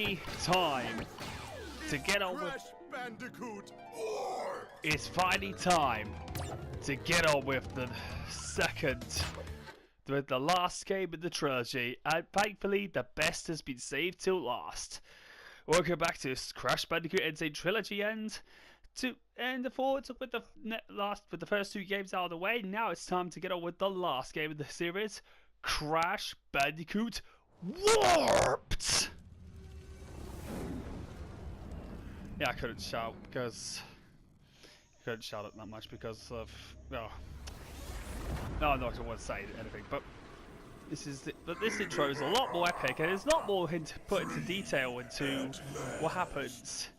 finally time to get on with. Crash Bandicoot. It's finally time to get on with the last game in the trilogy, and thankfully the best has been saved till last. Welcome back to Crash Bandicoot N.Sane Trilogy, with the first two games out of the way. Now it's time to get on with the last game in the series, Crash Bandicoot Warped. Yeah, I couldn't shout because it that much because of no, I'm not going to say anything. But this intro is a lot more epic, and it's a lot more put into detail into what happens.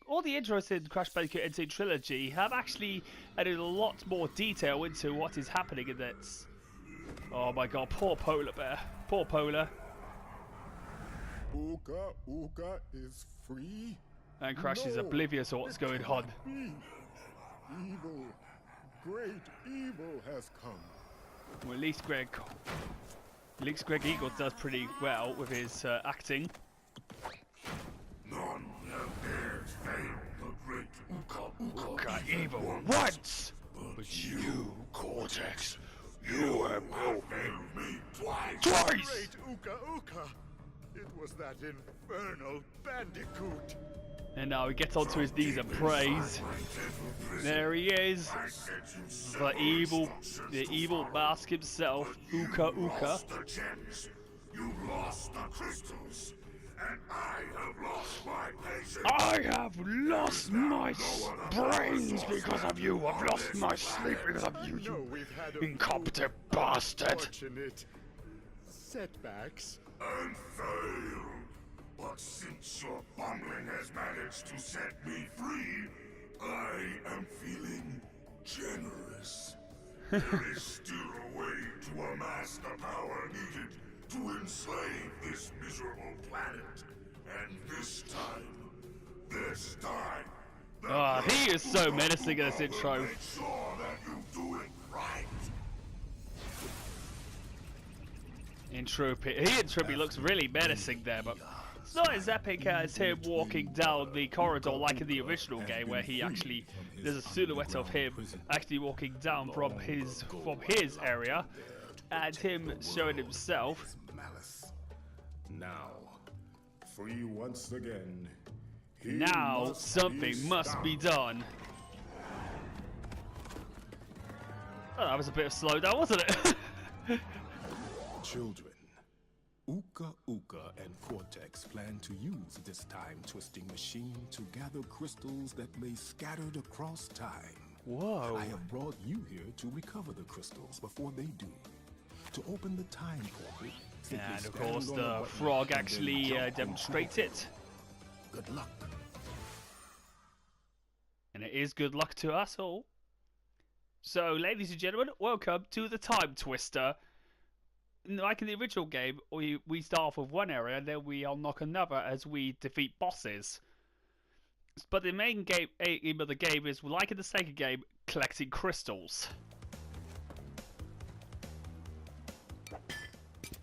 All the intros in Crash Bandicoot N.Sane Trilogy have actually added a lot more detail into what is happening in this. Oh my god, poor Polar Bear. Poor Polar. Uka Uka is free? And Crash is oblivious of what's going on. Evil, great evil has come. Well, at least Greg Eagle does pretty well with his acting. None have dared fail the great Uka Uka evil once, but you, Cortex, you have failed me twice. Great Uka Uka! It was that infernal bandicoot. And now he gets onto his knees and prays. There he is, the evil mask himself, Uka Uka. You lost the crystals, and I have lost my patience. I have lost my brains because of you. I've lost my sleep because of you, you incompetent bastard. Unfortunate setbacks. And failed. But since your bumbling has managed to set me free, I am feeling generous. There is still a way to amass the power needed to enslave this miserable planet. And this time, he is so menacing in this intro. make sure that you do it right. In Tropy looks really menacing there, but it's not as epic as him walking down the corridor like in the original game, where he actually there's a silhouette of him actually walking down from his area, and him showing himself. Now, free once again. Now something must be done. Oh, that was a bit of slowdown, wasn't it? Children, Uka Uka and Cortex plan to use this time-twisting machine to gather crystals that lay scattered across time. Whoa. I have brought you here to recover the crystals before they do. To open the time portal, And of course the frog actually demonstrates it. Good luck. And it is good luck to us all. So, ladies and gentlemen, welcome to the Time Twister. Like in the original game, we start off with one area and then we unlock another as we defeat bosses. But the main aim of the game is, like in the second game, collecting crystals.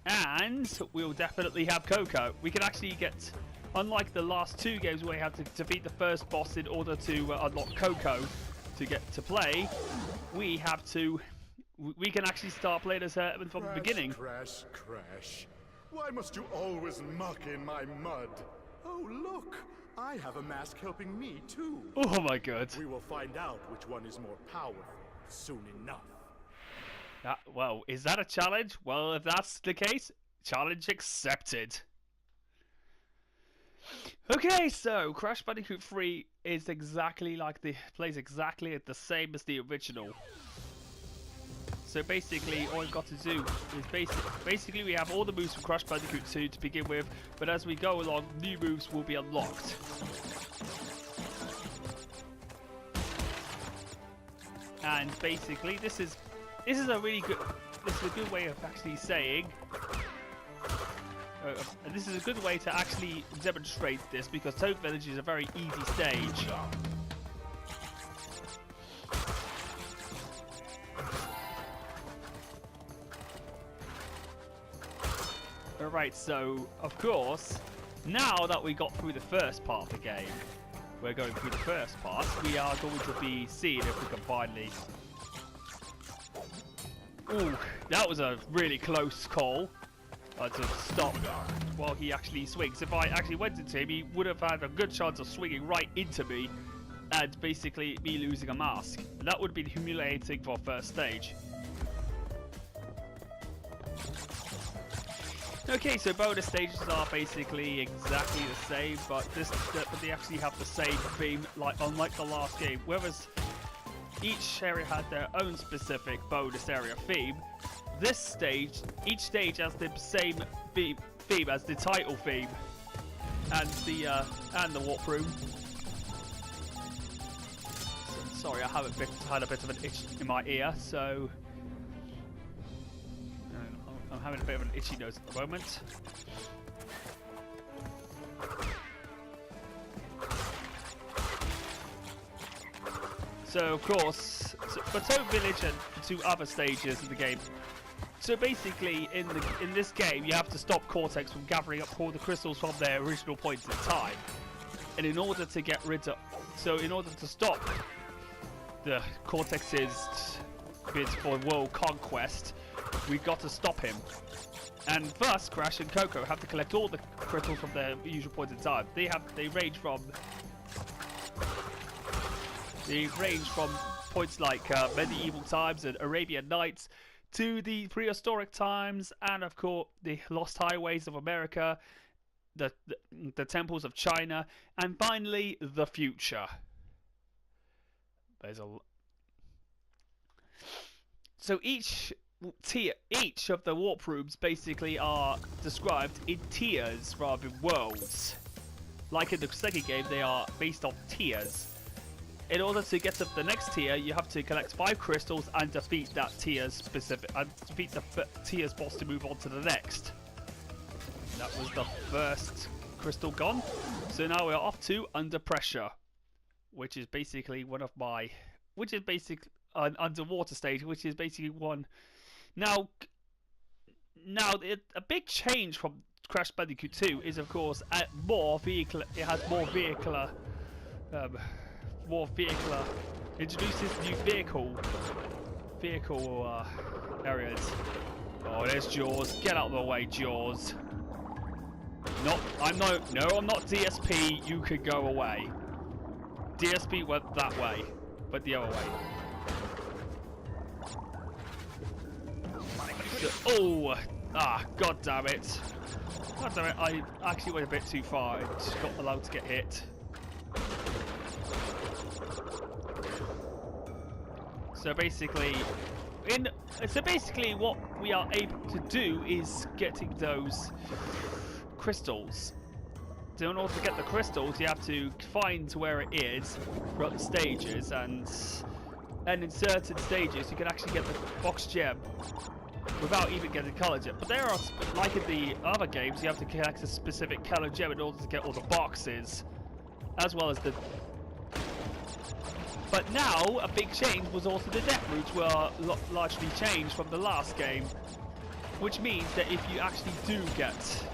And we'll definitely have Coco. We can actually get, unlike the last two games where you have to defeat the first boss in order to unlock Coco to get to play, we can actually start playing as her from the beginning. Crash, Crash. Why must you always muck in my mud? Oh, look! I have a mask helping me, too. Oh my god. We will find out which one is more powerful soon enough. Well, is that a challenge? Well, if that's the case, challenge accepted. Okay, so Crash Bandicoot 3 is plays exactly the same as the original. So basically, all we've got to do is basically we have all the moves from Crash Bandicoot 2 to begin with, but as we go along, new moves will be unlocked. And basically, this is a good way of actually saying. And this is a good way to actually demonstrate this, because Toad Village is a very easy stage. Alright, so, of course, Now that we got through the first part of the game, we're going through the first part, we are going to be seeing if we can finally... Ooh, that was a really close call. To stop while he actually swings. If I actually went into him, he would have had a good chance of swinging right into me and basically me losing a mask. That would have been humiliating for first stage. Okay, so bonus stages are basically exactly the same, but they actually have the same theme, like unlike the last game. Whereas each area had their own specific bonus area theme, this stage, each stage has the same theme as the title theme and the warp room. Sorry, I have had a bit of an itch in my ear, so I'm having a bit of an itchy nose at the moment. So of course, for Toad Village and 2 other stages in the game. So basically, in this game, you have to stop Cortex from gathering up all the crystals from their original points in time. And in order to get rid of, in order to stop the Cortex's bid for world conquest, we've got to stop him. And thus, Crash and Coco have to collect all the crystals from their usual points in time. They range from points like medieval times and Arabian Nights to the prehistoric times, and of course the lost highways of America, the temples of China, and finally the future. So each of the warp rooms basically are described in tiers rather than worlds. Like in the second game, they are based on tiers. In order to get to the next tier, you have to collect 5 crystals and defeat that tier's specific, and defeat the tier's boss to move on to the next. That was the first crystal gone. So now we're off to Under Pressure, which is basically an underwater stage, which is basically one. Now, a big change from Crash Bandicoot 2 is, of course, it has more vehicular. Introduces new vehicle areas. Oh, there's Jaws. Get out of the way, Jaws. I'm not DSP. You can go away. DSP went that way, but the other way. God damn it! God damn it! I actually went a bit too far. I just got allowed to get hit. So basically, what we are able to do is getting those crystals. So in order to get the crystals, you have to find where it is throughout the stages, and in certain stages, you can actually get the box gem without even getting color gem. But there are, like in the other games, you have to collect a specific color gem in order to get all the boxes, as well as the. But now, a big change was also the death routes were largely changed from the last game. Which means that if you actually do get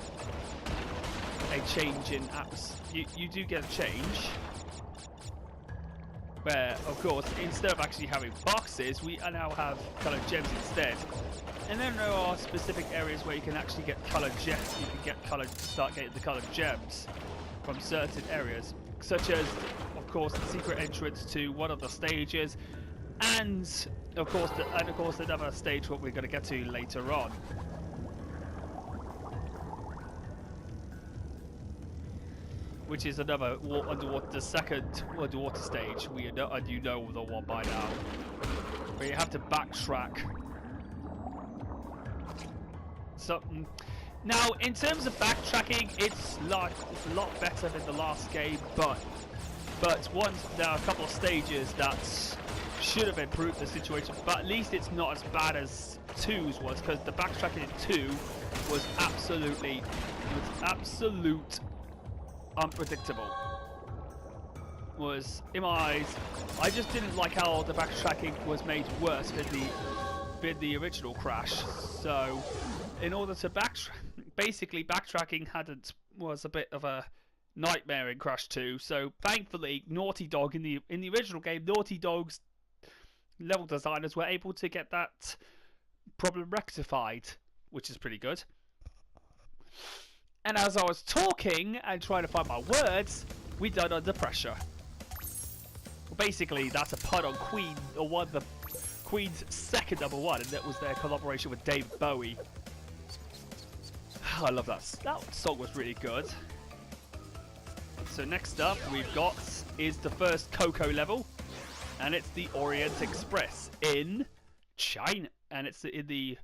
a change in you do get a change. Where, of course, instead of actually having boxes, we now have colored gems instead. And then there are specific areas where you can actually get colored gems. You can start getting the colored gems from certain areas. Such as, of course, the secret entrance to one of the stages, and of course another stage what we're going to get to later on. Which is another the second underwater stage. You know the one by now, where you have to backtrack. So. Now, in terms of backtracking, it's a lot better than the last game, but there are a couple of stages that should have improved the situation, but at least it's not as bad as 2's was, because the backtracking in 2 was absolute unpredictable. Was, in my eyes, I just didn't like how the backtracking was made worse than the original Crash. So, in order to backtracking was a bit of a nightmare in Crash 2. So thankfully, Naughty Dog in the original game, Naughty Dog's level designers were able to get that problem rectified, which is pretty good. And as I was talking and trying to find my words, we died under pressure. Well, basically, that's a pun on Queen, or one of the Queen's second #1, and that was their collaboration with Dave Bowie. I love that. That song was really good. So next up we've got is the first Coco level, and it's the Orient Express in China, and it's in the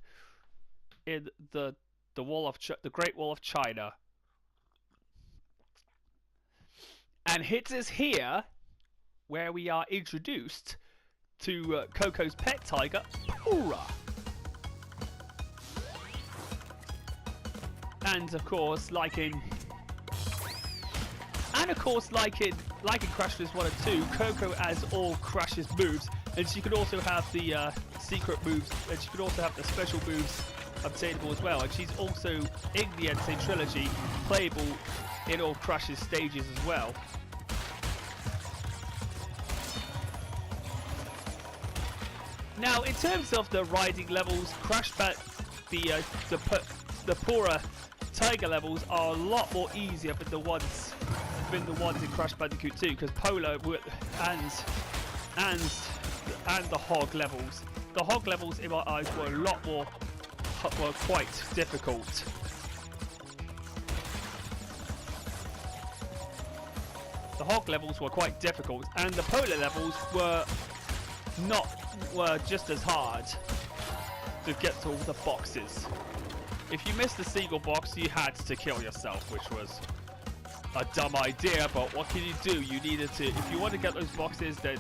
wall of the Great Wall of China. And it is here where we are introduced to Coco's pet tiger, Pura. And of course, like in Crash 1 and 2, Coco has all Crash's moves, and she could also have the secret moves, and she could also have the special moves obtainable as well. And she's also in the N.Sane Trilogy, playable in all Crash's stages as well. Now, in terms of the riding levels, the Pura Tiger levels are a lot more easier than the ones in Crash Bandicoot 2, because Polo and the Hog levels. The Hog levels, in my eyes, were quite difficult. The Hog levels were quite difficult, and the Polo levels were just as hard to get to all the boxes. If you missed the single box, you had to kill yourself, which was a dumb idea, but what can you do? You needed to, if you want to get those boxes, then,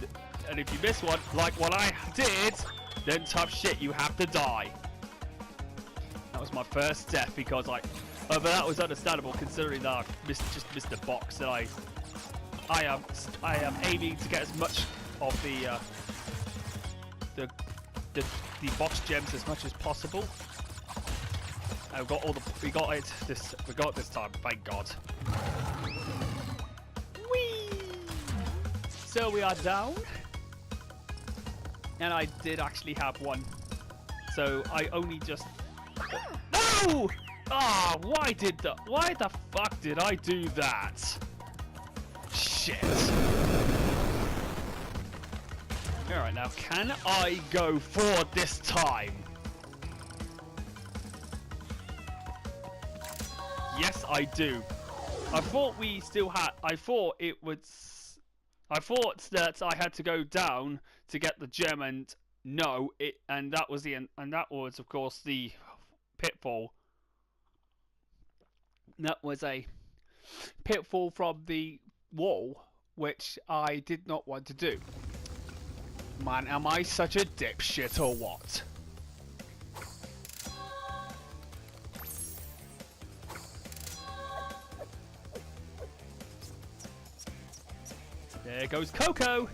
and if you miss one, like what I did, then tough shit, you have to die. That was my first death, because but that was understandable considering that I just missed the box, and I am aiming to get as much of the box gems as much as possible. And we got it this time, thank God. Whee! So we are down, and I did actually have one. So I only just no! Ah, why the fuck did I do that? Shit. Alright, now can I go for this time? Yes, I do. I thought we still had. I thought that I had to go down to get the gem, and no, and that was of course the pitfall. That was a pitfall from the wall, which I did not want to do. Man, am I such a dipshit or what? There goes Coco!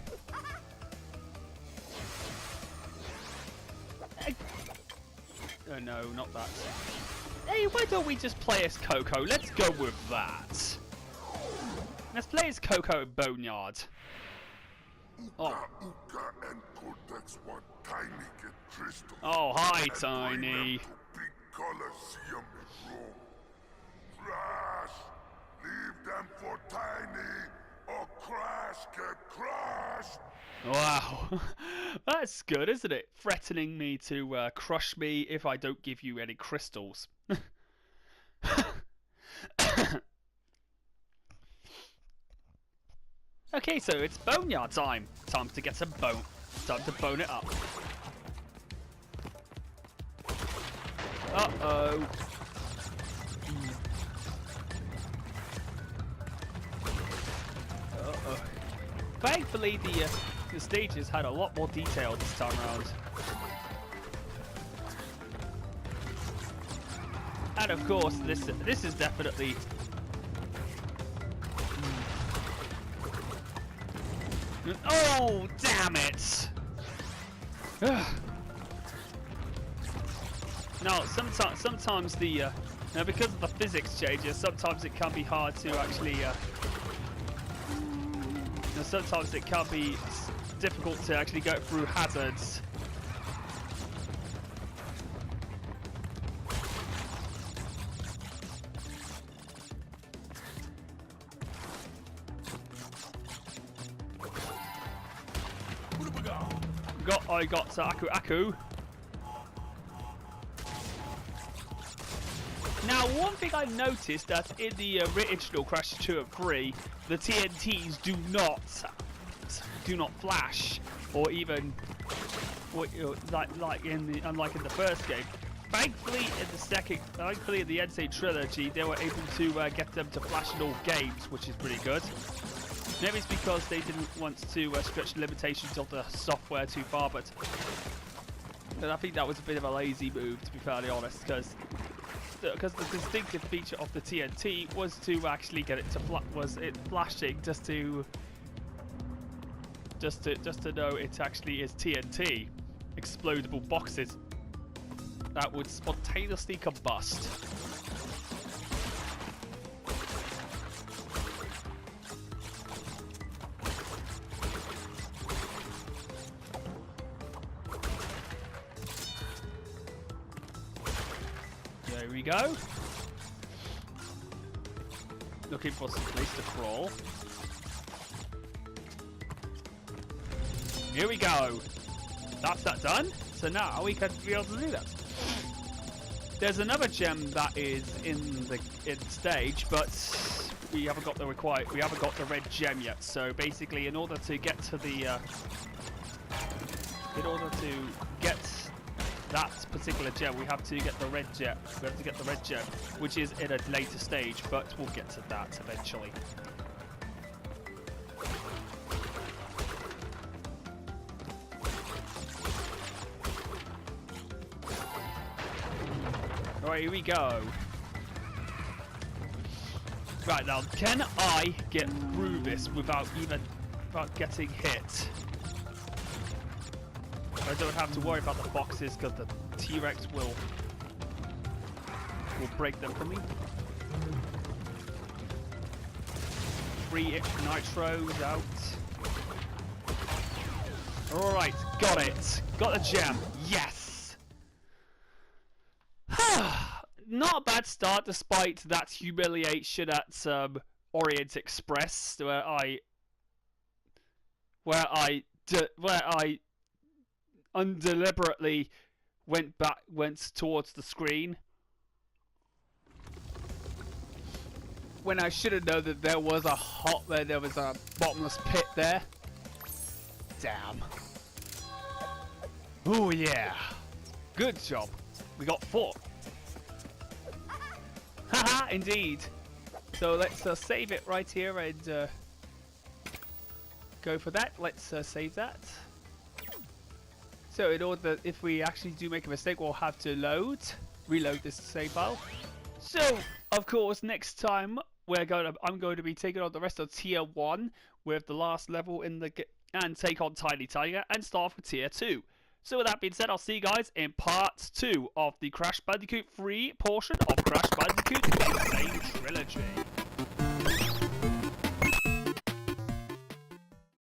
Oh no, not that. Hey, why don't we just play as Coco? Let's go with that. Let's play as Coco in Boneyard. Oh. Uka and Cortex want Tiny get crystals. Oh, hi, and Tiny. bring them to big Colosseum in Rome. Crash! Leave them for Tiny, or Crash get crushed! Wow. That's good, isn't it? Threatening me to crush me if I don't give you any crystals. Okay, so it's Boneyard time. Time to get some bone. Time to bone it up. Uh-oh. Uh-oh. Thankfully, the stages had a lot more detail this time around. And of course, this is definitely... Oh, damn it! Now, sometimes the Now, because of the physics changes, sometimes it can be hard to actually. Sometimes it can be difficult to actually go through hazards. I got Aku Aku. Now, one thing I noticed that in the original Crash 2 and 3, the TNTs do not flash, or even unlike in the first game. Thankfully, in the N.Sane Trilogy, they were able to get them to flash in all games, which is pretty good. Maybe it's because they didn't want to stretch the limitations of the software too far, but I think that was a bit of a lazy move, to be fairly honest, because the distinctive feature of the TNT was to actually get it to flashing just to know it actually is TNT, explodable boxes that would spontaneously combust. There we go. Looking for some place to crawl. Here we go. That's that done. So now we can be able to do that. There's another gem that is in stage, but we haven't got the red gem yet. So basically, in order to get to that particular gem, we have to get the red gem. We have to get the red gem, which is in a later stage, but we'll get to that eventually. Alright, here we go. Right, now, can I get through this without getting hit? I don't have to worry about the boxes because the T-Rex will break them for me. 3 nitros out. Alright, got it. Got the gem. Yes! Not a bad start despite that humiliation at Orient Express where I undeliberately went towards the screen when I should have known that there was a bottomless pit there. Damn. Oh yeah. Good job. We got 4. Haha, indeed. So let's save it right here and go for that. Let's save that. So in order, if we actually do make a mistake, we'll have to reload this save file. So of course, next time I'm going to be taking on the rest of Tier 1 with the last level in the and take on Tiny Tiger and start with Tier 2. So with that being said, I'll see you guys in Part 2 of the Crash Bandicoot 3 portion of Crash Bandicoot N.Sane Trilogy.